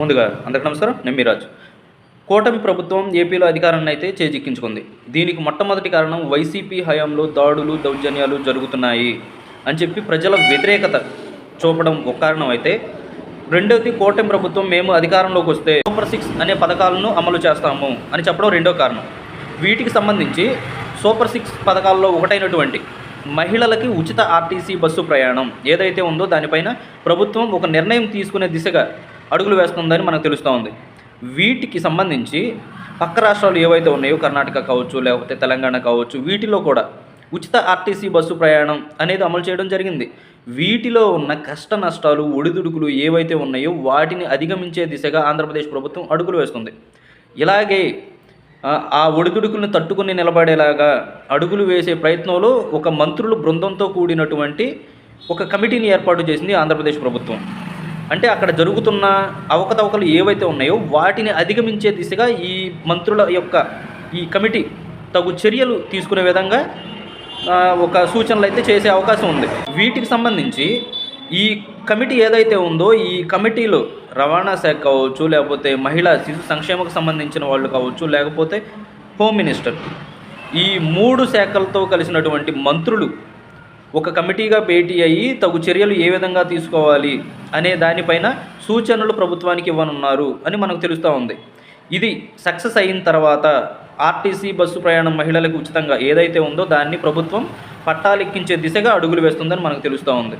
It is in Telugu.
ముందుగా అందరికీ నమస్కారం. నేను మీ రాజు. కూటమి ప్రభుత్వం ఏపీలో అధికారాన్ని అయితే చేజిక్కించుకుంది. దీనికి మొట్టమొదటి కారణం వైసీపీ హయాంలో దాడులు, దౌర్జన్యాలు జరుగుతున్నాయి అని చెప్పి ప్రజల వ్యతిరేకత చూపడం ఒక కారణం అయితే, రెండోది కూటమి ప్రభుత్వం మేము అధికారంలోకి వస్తే సూపర్ 6 అనే పథకాలను అమలు చేస్తాము అని చెప్పడం రెండో కారణం. వీటికి సంబంధించి సూపర్ 6 పథకాల్లో ఒకటైనటువంటి మహిళలకి ఉచిత ఆర్టీసీ బస్సు ప్రయాణం ఏదైతే ఉందో దానిపైన ప్రభుత్వం ఒక నిర్ణయం తీసుకునే దిశగా అడుగులు వేస్తుందని మనకు తెలుస్తూ ఉంది. వీటికి సంబంధించి పక్క రాష్ట్రాలు ఏవైతే ఉన్నాయో, కర్ణాటక కావచ్చు, లేకపోతే తెలంగాణ కావచ్చు, వీటిలో కూడా ఉచిత ఆర్టీసీ బస్సు ప్రయాణం అనేది అమలు చేయడం జరిగింది. వీటిలో ఉన్న కష్ట నష్టాలు, ఒడిదుడుకులు ఏవైతే ఉన్నాయో వాటిని అధిగమించే దిశగా ఆంధ్రప్రదేశ్ ప్రభుత్వం అడుగులు వేస్తుంది. ఇలాగే ఆ ఒడిదుడుకులను తట్టుకుని నిలబడేలాగా అడుగులు వేసే ప్రయత్నంలో ఒక మంత్రుల బృందంతో కూడినటువంటి ఒక కమిటీని ఏర్పాటు చేసింది ఆంధ్రప్రదేశ్ ప్రభుత్వం. అంటే అక్కడ జరుగుతున్న అవకతవకలు ఏవైతే ఉన్నాయో వాటిని అధిగమించే దిశగా ఈ మంత్రుల యొక్క ఈ కమిటీ తగు చర్యలు తీసుకునే విధంగా ఒక సూచనలు అయితే చేసే అవకాశం ఉంది. వీటికి సంబంధించి ఈ కమిటీ ఏదైతే ఉందో ఈ కమిటీలో రవాణా శాఖ కావచ్చు, లేకపోతే మహిళా శిశు సంక్షేమకు సంబంధించిన వాళ్ళు కావచ్చు, లేకపోతే హోమ్ మినిస్టర్, ఈ 3 శాఖలతో కలిసినటువంటి మంత్రులు ఒక కమిటీగా భేటీ అయ్యి తగు చర్యలు ఏ విధంగా తీసుకోవాలి అనే దానిపైన సూచనలు ప్రభుత్వానికి ఇవ్వనున్నారు అని మనకు తెలుస్తూ ఉంది. ఇది సక్సెస్ అయిన తర్వాత ఆర్టీసీ బస్సు ప్రయాణం మహిళలకు ఉచితంగా ఏదైతే ఉందో దాన్ని ప్రభుత్వం పట్టాలెక్కించే దిశగా అడుగులు వేస్తుందని మనకు తెలుస్తూ ఉంది.